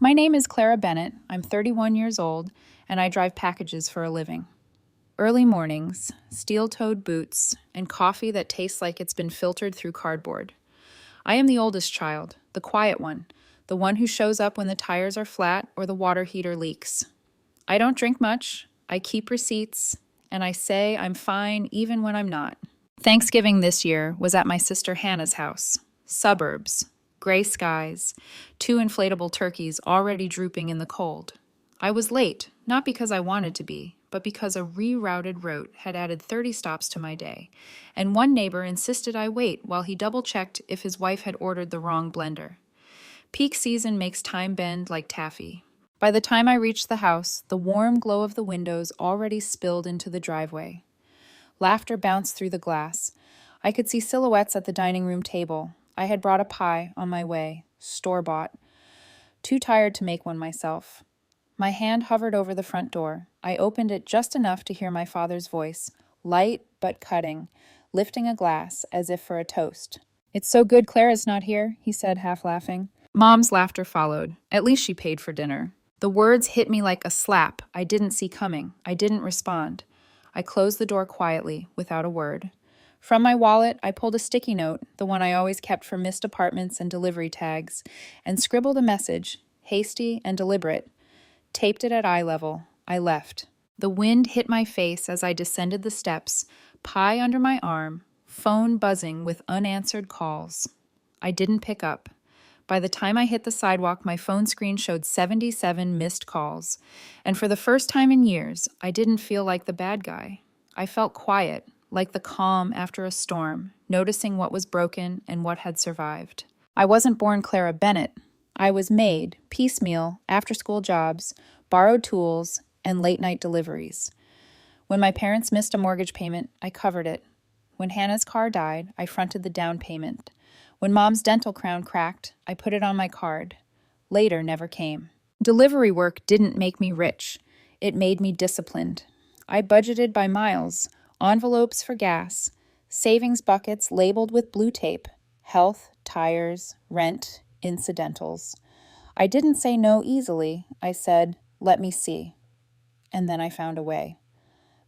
My name is Clara Bennett. I'm 31 years old, and I drive packages for a living. Early mornings, steel-toed boots, and coffee that tastes like it's been filtered through cardboard. I am the oldest child, the quiet one, the one who shows up when the tires are flat or the water heater leaks. I don't drink much, I keep receipts, and I say I'm fine even when I'm not. Thanksgiving this year was at my sister Hannah's house. Suburbs, gray skies, two inflatable turkeys already drooping in the cold. I was late, not because I wanted to be, but because a rerouted route had added 30 stops to my day, and one neighbor insisted I wait while he double-checked if his wife had ordered the wrong blender. Peak season makes time bend like taffy. By the time I reached the house, the warm glow of the windows already spilled into the driveway. Laughter bounced through the glass. I could see silhouettes at the dining room table. I had brought a pie on my way, store-bought. Too tired to make one myself. My hand hovered over the front door. I opened it just enough to hear my father's voice, light but cutting, lifting a glass as if for a toast. "It's so good Clara's not here," he said, half laughing. Mom's laughter followed. At least she paid for dinner. The words hit me like a slap I didn't see coming. I didn't respond. I closed the door quietly, without a word. From my wallet, I pulled a sticky note, the one I always kept for missed apartments and delivery tags, and scribbled a message, hasty and deliberate. Taped it at eye level. I left. The wind hit my face as I descended the steps, pie under my arm, phone buzzing with unanswered calls. I didn't pick up. By the time I hit the sidewalk, my phone screen showed 77 missed calls, and for the first time in years, I didn't feel like the bad guy. I felt quiet, like the calm after a storm, noticing what was broken and what had survived. I wasn't born Clara Bennett. I was made, piecemeal, after-school jobs, borrowed tools, and late-night deliveries. When my parents missed a mortgage payment, I covered it. When Hannah's car died, I fronted the down payment. When Mom's dental crown cracked, I put it on my card. Later never came. Delivery work didn't make me rich. It made me disciplined. I budgeted by miles, envelopes for gas, savings buckets labeled with blue tape, health, tires, rent, incidentals. I didn't say no easily. I said, "Let me see." And then I found a way.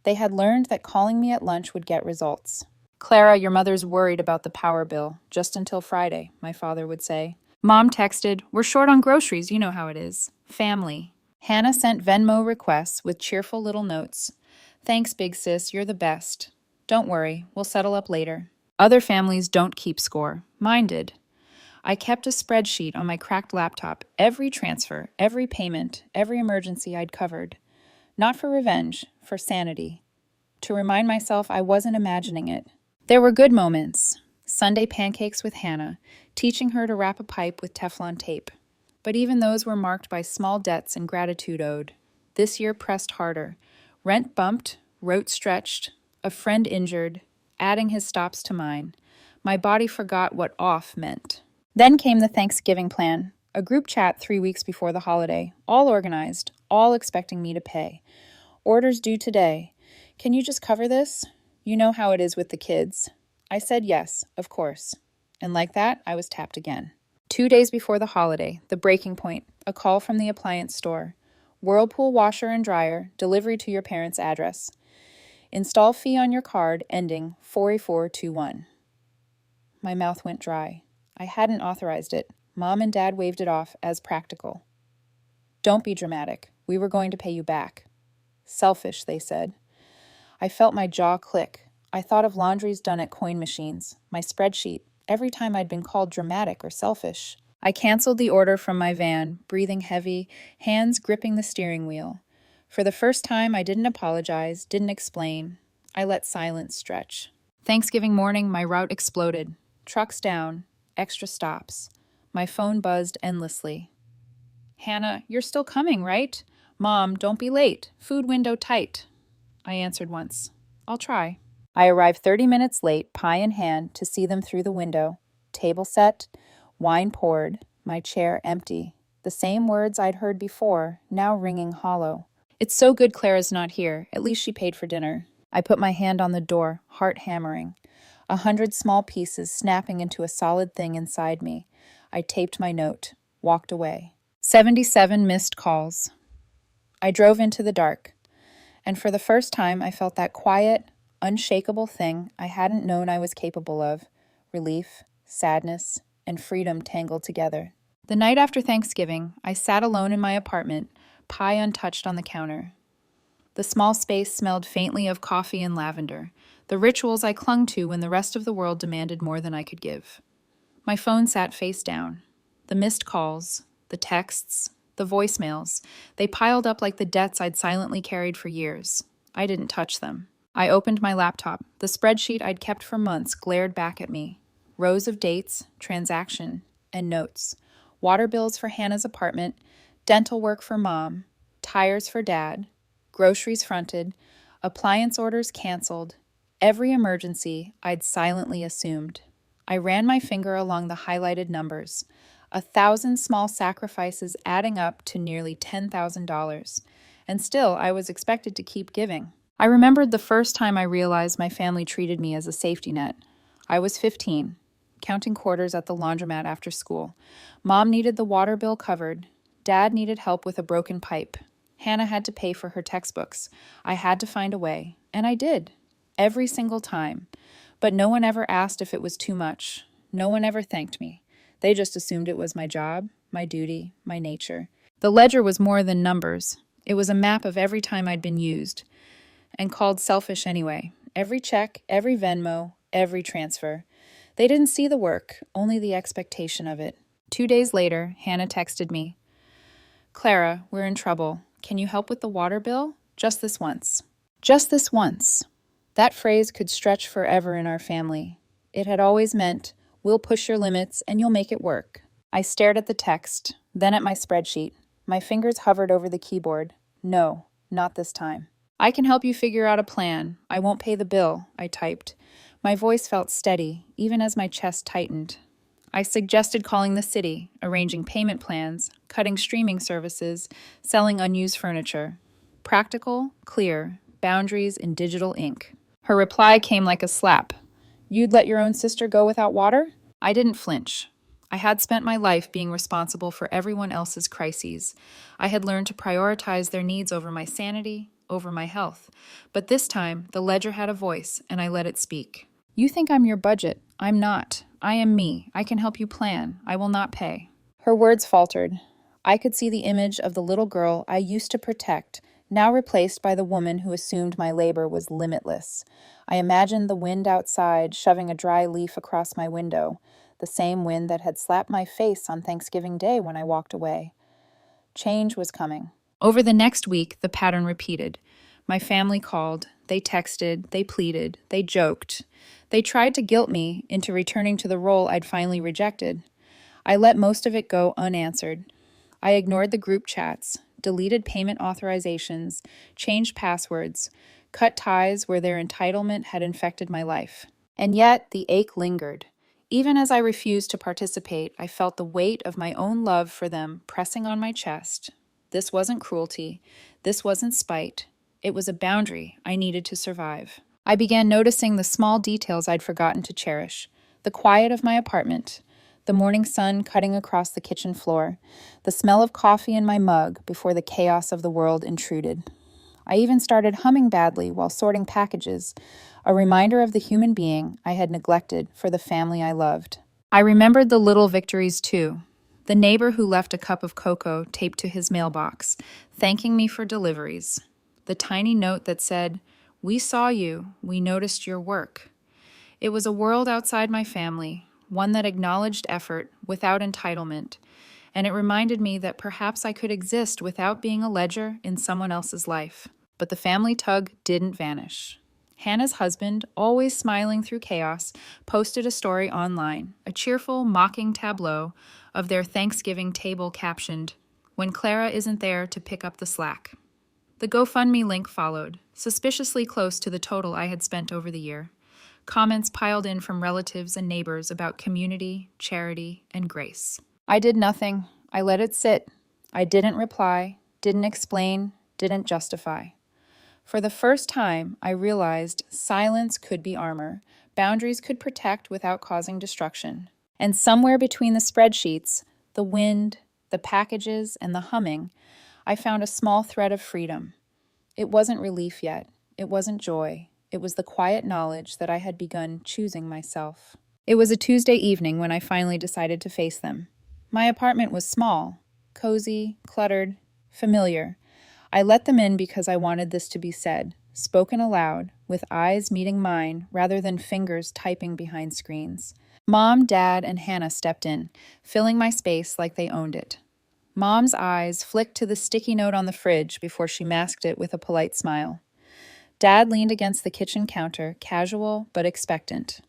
They had learned that calling me at lunch would get results. "Clara, your mother's worried about the power bill, just until Friday," my father would say. Mom texted, "We're short on groceries, you know how it is." Family. Hannah sent Venmo requests with cheerful little notes. "Thanks, big sis, you're the best. Don't worry, we'll settle up later." Other families don't keep score. Mine did. I kept a spreadsheet on my cracked laptop, every transfer, every payment, every emergency I'd covered. Not for revenge, for sanity. To remind myself I wasn't imagining it. There were good moments. Sunday pancakes with Hannah, teaching her to wrap a pipe with Teflon tape. But even those were marked by small debts and gratitude owed. This year pressed harder. Rent bumped, rote stretched, a friend injured, adding his stops to mine. My body forgot what off meant. Then came the Thanksgiving plan, a group chat 3 weeks before the holiday, all organized, all expecting me to pay. "Orders due today. Can you just cover this? You know how it is with the kids." I said yes, of course. And like that, I was tapped again. 2 days before the holiday, the breaking point, a call from the appliance store. Whirlpool washer and dryer, delivery to your parents' address. Install fee on your card ending 48421. My mouth went dry. I hadn't authorized it. Mom and Dad waved it off as practical. "Don't be dramatic. We were going to pay you back." "Selfish," they said. I felt my jaw click. I thought of laundries done at coin machines, my spreadsheet, every time I'd been called dramatic or selfish. I canceled the order from my van, breathing heavy, hands gripping the steering wheel. For the first time, I didn't apologize, didn't explain. I let silence stretch. Thanksgiving morning, my route exploded. Trucks down, extra stops. My phone buzzed endlessly. "Hannah, you're still coming, right? Mom, don't be late. Food window tight." I answered once. "I'll try." I arrived 30 minutes late, pie in hand, to see them through the window. Table set, wine poured, my chair empty. The same words I'd heard before, now ringing hollow. "It's so good Clara's not here. At least she paid for dinner." I put my hand on the door, heart hammering. 100 small pieces snapping into a solid thing inside me. I taped my note, walked away. 77 missed calls. I drove into the dark, and for the first time I felt that quiet, unshakable thing I hadn't known I was capable of: relief, sadness, and freedom tangled together. The night after Thanksgiving, I sat alone in my apartment, pie untouched on the counter. The small space smelled faintly of coffee and lavender, the rituals I clung to when the rest of the world demanded more than I could give. My phone sat face down. The missed calls, the texts, the voicemails, they piled up like the debts I'd silently carried for years. I didn't touch them. I opened my laptop. The spreadsheet I'd kept for months glared back at me. Rows of dates, transaction, and notes. Water bills for Hannah's apartment, dental work for Mom, tires for Dad, groceries fronted, appliance orders canceled, every emergency I'd silently assumed. I ran my finger along the highlighted numbers, 1,000 small sacrifices adding up to nearly $10,000, and still I was expected to keep giving. I remembered the first time I realized my family treated me as a safety net. I was 15, counting quarters at the laundromat after school. Mom needed the water bill covered. Dad needed help with a broken pipe. Hannah had to pay for her textbooks. I had to find a way, and I did, every single time. But no one ever asked if it was too much. No one ever thanked me. They just assumed it was my job, my duty, my nature. The ledger was more than numbers. It was a map of every time I'd been used, and called selfish anyway. Every check, every Venmo, every transfer. They didn't see the work, only the expectation of it. 2 days later, Hannah texted me, "Clara, we're in trouble. Can you help with the water bill? Just this once." Just this once. That phrase could stretch forever in our family. It had always meant, we'll push your limits and you'll make it work. I stared at the text, then at my spreadsheet. My fingers hovered over the keyboard. No, not this time. "I can help you figure out a plan. I won't pay the bill," I typed. My voice felt steady, even as my chest tightened. I suggested calling the city, arranging payment plans, cutting streaming services, selling unused furniture. Practical, clear, boundaries in digital ink. Her reply came like a slap. "You'd let your own sister go without water?" I didn't flinch. I had spent my life being responsible for everyone else's crises. I had learned to prioritize their needs over my sanity, over my health. But this time, the ledger had a voice, and I let it speak. "You think I'm your budget. I'm not. I am me. I can help you plan. I will not pay." Her words faltered. I could see the image of the little girl I used to protect, now replaced by the woman who assumed my labor was limitless. I imagined the wind outside shoving a dry leaf across my window, the same wind that had slapped my face on Thanksgiving Day when I walked away. Change was coming. Over the next week, the pattern repeated. My family called, they texted, they pleaded, they joked. They tried to guilt me into returning to the role I'd finally rejected. I let most of it go unanswered. I ignored the group chats, deleted payment authorizations, changed passwords, cut ties where their entitlement had infected my life. And yet, the ache lingered. Even as I refused to participate, I felt the weight of my own love for them pressing on my chest. This wasn't cruelty. This wasn't spite. It was a boundary I needed to survive. I began noticing the small details I'd forgotten to cherish. The quiet of my apartment, the morning sun cutting across the kitchen floor, the smell of coffee in my mug before the chaos of the world intruded. I even started humming badly while sorting packages, a reminder of the human being I had neglected for the family I loved. I remembered the little victories too. The neighbor who left a cup of cocoa taped to his mailbox, thanking me for deliveries. The tiny note that said, "We saw you, we noticed your work." It was a world outside my family, one that acknowledged effort without entitlement, and it reminded me that perhaps I could exist without being a ledger in someone else's life. But the family tug didn't vanish. Hannah's husband, always smiling through chaos, posted a story online, a cheerful, mocking tableau of their Thanksgiving table captioned, "When Clara isn't there to pick up the slack." The GoFundMe link followed, suspiciously close to the total I had spent over the year. Comments piled in from relatives and neighbors about community, charity, and grace. I did nothing. I let it sit. I didn't reply, didn't explain, didn't justify. For the first time, I realized silence could be armor. Boundaries could protect without causing destruction. And somewhere between the spreadsheets, the wind, the packages, and the humming, I found a small thread of freedom. It wasn't relief yet. It wasn't joy. It was the quiet knowledge that I had begun choosing myself. It was a Tuesday evening when I finally decided to face them. My apartment was small, cozy, cluttered, familiar. I let them in because I wanted this to be said, spoken aloud, with eyes meeting mine rather than fingers typing behind screens. Mom, Dad, and Hannah stepped in, filling my space like they owned it. Mom's eyes flicked to the sticky note on the fridge before she masked it with a polite smile. Dad leaned against the kitchen counter, casual but expectant.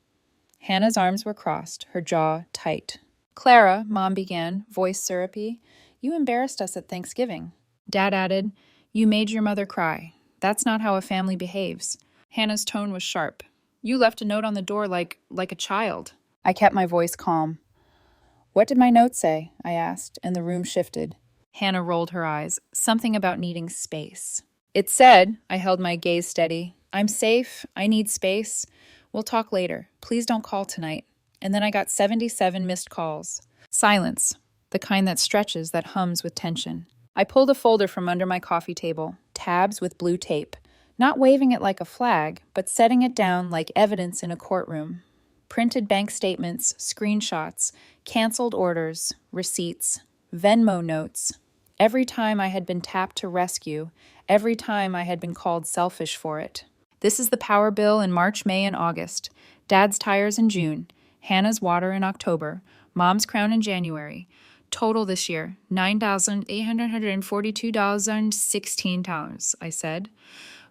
Hannah's arms were crossed, her jaw tight. "Clara," Mom began, voice syrupy, "you embarrassed us at Thanksgiving." Dad added, "You made your mother cry. That's not how a family behaves." Hannah's tone was sharp. "You left a note on the door like a child." I kept my voice calm. "What did my note say?" I asked, and the room shifted. Hannah rolled her eyes, something about needing space. "It said," I held my gaze steady, "I'm safe, I need space. We'll talk later. Please don't call tonight." And then I got 77 missed calls. Silence, the kind that stretches, that hums with tension. I pulled a folder from under my coffee table, tabs with blue tape, not waving it like a flag, but setting it down like evidence in a courtroom. Printed bank statements, screenshots, canceled orders, receipts, Venmo notes. Every time I had been tapped to rescue, every time I had been called selfish for it. This is the power bill in March, May, and August, Dad's tires in June, Hannah's water in October, Mom's crown in January. Total this year, $9,842.16, I said,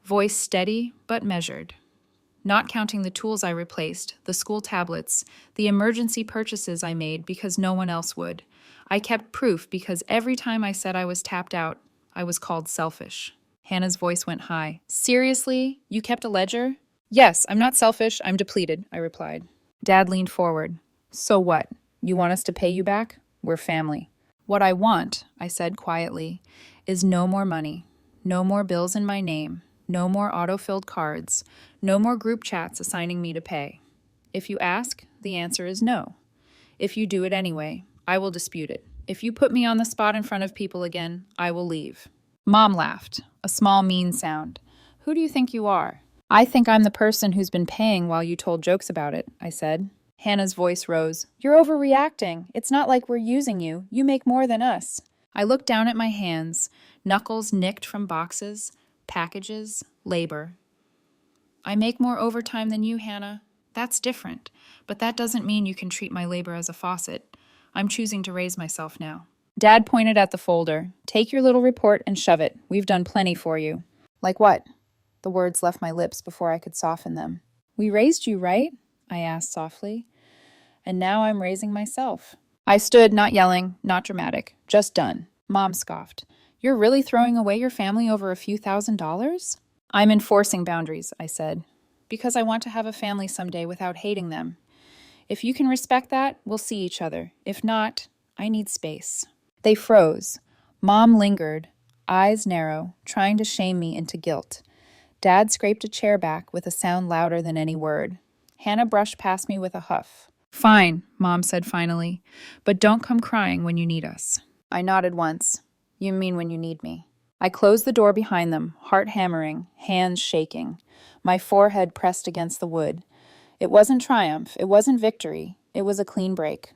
voice steady but measured. Not counting the tools I replaced, the school tablets, the emergency purchases I made because no one else would. I kept proof because every time I said I was tapped out, I was called selfish. Hannah's voice went high. "Seriously? You kept a ledger?" "Yes, I'm not selfish, I'm depleted," I replied. Dad leaned forward. "So what? You want us to pay you back? We're family." "What I want," I said quietly, "is no more money, no more bills in my name, no more auto-filled cards, no more group chats assigning me to pay. If you ask, the answer is no. If you do it anyway, I will dispute it. If you put me on the spot in front of people again, I will leave." Mom laughed, a small mean sound. "Who do you think you are?" "I think I'm the person who's been paying while you told jokes about it," I said. Hannah's voice rose. "You're overreacting. It's not like we're using you. You make more than us." I looked down at my hands, knuckles nicked from boxes, packages, labor. "I make more overtime than you, Hannah. That's different, but that doesn't mean you can treat my labor as a faucet. I'm choosing to raise myself now." Dad pointed at the folder. "Take your little report and shove it. We've done plenty for you." "Like what?" The words left my lips before I could soften them. "We raised you, right?" I asked softly. "And now I'm raising myself." I stood, not yelling, not dramatic, just done. Mom scoffed. "You're really throwing away your family over a few $1,000s?" "I'm enforcing boundaries," I said, "because I want to have a family someday without hating them. If you can respect that, we'll see each other. If not, I need space." They froze. Mom lingered, eyes narrow, trying to shame me into guilt. Dad scraped a chair back with a sound louder than any word. Hannah brushed past me with a huff. "Fine," Mom said finally, "but don't come crying when you need us." I nodded once. "You mean when you need me?" I closed the door behind them, heart hammering, hands shaking, my forehead pressed against the wood. It wasn't triumph, it wasn't victory, it was a clean break.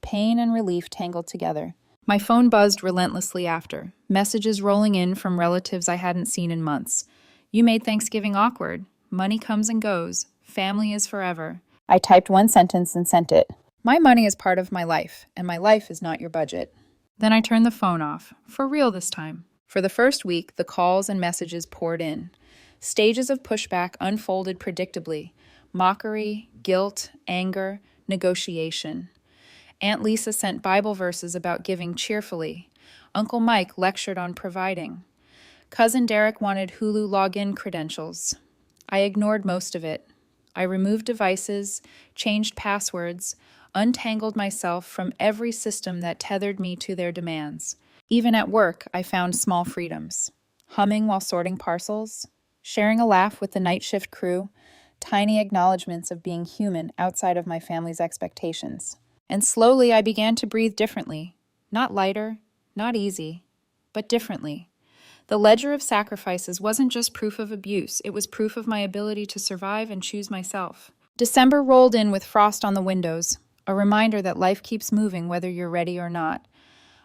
Pain and relief tangled together. My phone buzzed relentlessly after, messages rolling in from relatives I hadn't seen in months. "You made Thanksgiving awkward. Money comes and goes. Family is forever." I typed one sentence and sent it. "My money is part of my life, and my life is not your budget." Then I turned the phone off, for real this time. For the first week, the calls and messages poured in. Stages of pushback unfolded predictably. Mockery, guilt, anger, negotiation. Aunt Lisa sent Bible verses about giving cheerfully. Uncle Mike lectured on providing. Cousin Derek wanted Hulu login credentials. I ignored most of it. I removed devices, changed passwords, untangled myself from every system that tethered me to their demands. Even at work, I found small freedoms. Humming while sorting parcels, sharing a laugh with the night shift crew, tiny acknowledgments of being human outside of my family's expectations. And slowly I began to breathe differently. Not lighter, Not easy, but differently. The ledger of sacrifices wasn't just proof of abuse, it was proof of my ability to survive and choose myself. December rolled in with frost on the windows, a reminder that life keeps moving whether you're ready or not.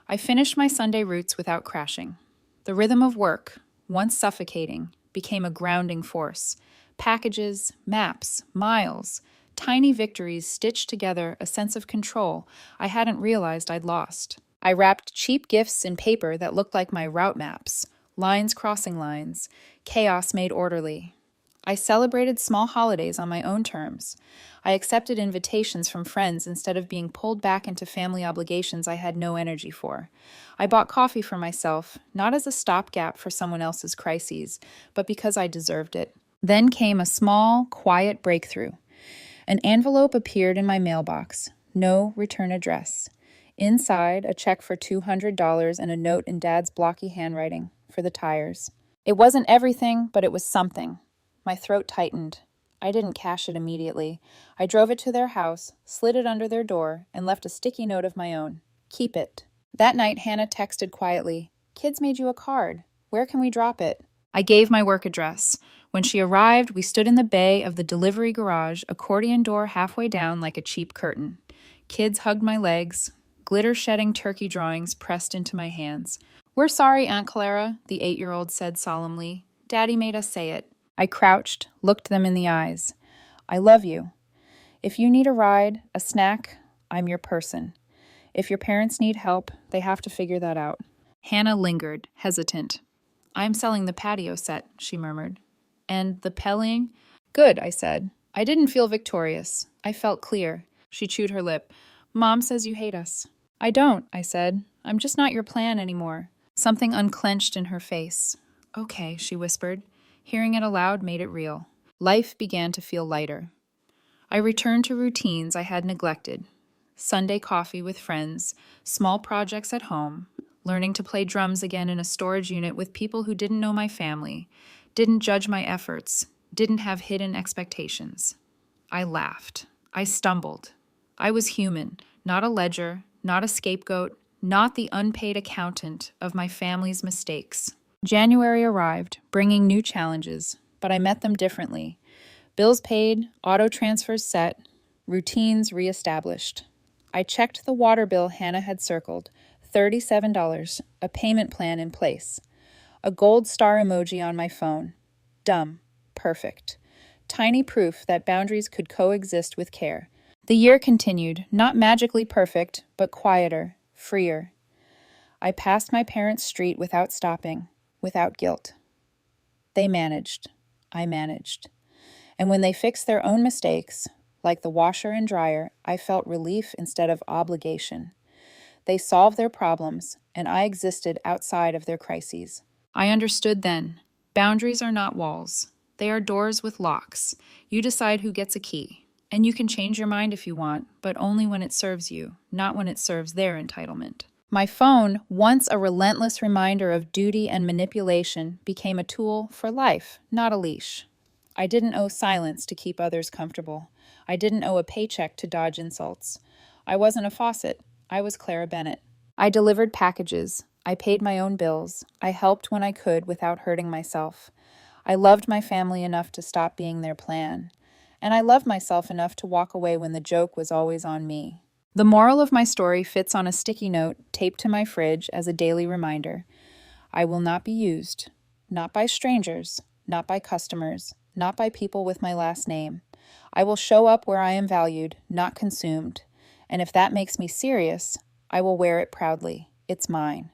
I finished my Sunday routes without crashing. The rhythm of work, once suffocating, became a grounding force. Packages, maps, miles, tiny victories stitched together a sense of control I hadn't realized I'd lost. I wrapped cheap gifts in paper that looked like my route maps, lines crossing lines, chaos made orderly. I celebrated small holidays on my own terms. I accepted invitations from friends instead of being pulled back into family obligations I had no energy for. I bought coffee for myself, not as a stopgap for someone else's crises, but because I deserved it. Then came a small, quiet breakthrough. An envelope appeared in my mailbox. No return address. Inside, a check for $200 and a note in Dad's blocky handwriting for the tires. It wasn't everything, but it was something. My throat tightened. I didn't cash it immediately. I drove it to their house, slid it under their door, and left a sticky note of my own. Keep it. That night, Hannah texted quietly, "Kids made you a card. Where can we drop it?" I gave my work address. When she arrived, we stood in the bay of the delivery garage, accordion door halfway down like a cheap curtain. Kids hugged my legs, glitter-shedding turkey drawings pressed into my hands. "We're sorry, Aunt Clara," the 8-year-old said solemnly. "Daddy made us say it." I crouched, looked them in the eyes. "I love you. If you need a ride, a snack, I'm your person. If your parents need help, they have to figure that out." Hannah lingered, hesitant. "I'm selling the patio set," she murmured. "And the pelling?" "Good," I said. I didn't feel victorious. I felt clear. She chewed her lip. "Mom says you hate us." "I don't," I said. "I'm just not your plan anymore." Something unclenched in her face. "Okay," she whispered. Hearing it aloud made it real. Life began to feel lighter. I returned to routines I had neglected. Sunday coffee with friends, small projects at home, learning to play drums again in a storage unit with people who didn't know my family, didn't judge my efforts, didn't have hidden expectations. I laughed. I stumbled. I was human, not a ledger, not a scapegoat, not the unpaid accountant of my family's mistakes. January arrived, bringing new challenges, but I met them differently. Bills paid, auto transfers set, routines reestablished. I checked the water bill Hannah had circled, $37, a payment plan in place. A gold star emoji on my phone. Dumb. Perfect. Tiny proof that boundaries could coexist with care. The year continued, not magically perfect, but quieter, freer. I passed my parents' street without stopping, without guilt. They managed. I managed. And when they fixed their own mistakes, like the washer and dryer, I felt relief instead of obligation. They solved their problems, and I existed outside of their crises. I understood then. Boundaries are not walls. They are doors with locks. You decide who gets a key. And you can change your mind if you want, but only when it serves you, not when it serves their entitlement. My phone, once a relentless reminder of duty and manipulation, became a tool for life, not a leash. I didn't owe silence to keep others comfortable. I didn't owe a paycheck to dodge insults. I wasn't a faucet. I was Clara Bennett. I delivered packages. I paid my own bills. I helped when I could without hurting myself. I loved my family enough to stop being their plan. And I loved myself enough to walk away when the joke was always on me. The moral of my story fits on a sticky note taped to my fridge as a daily reminder. I will not be used. Not by strangers. Not by customers. Not by people with my last name. I will show up where I am valued, not consumed. And if that makes me serious, I will wear it proudly. It's mine.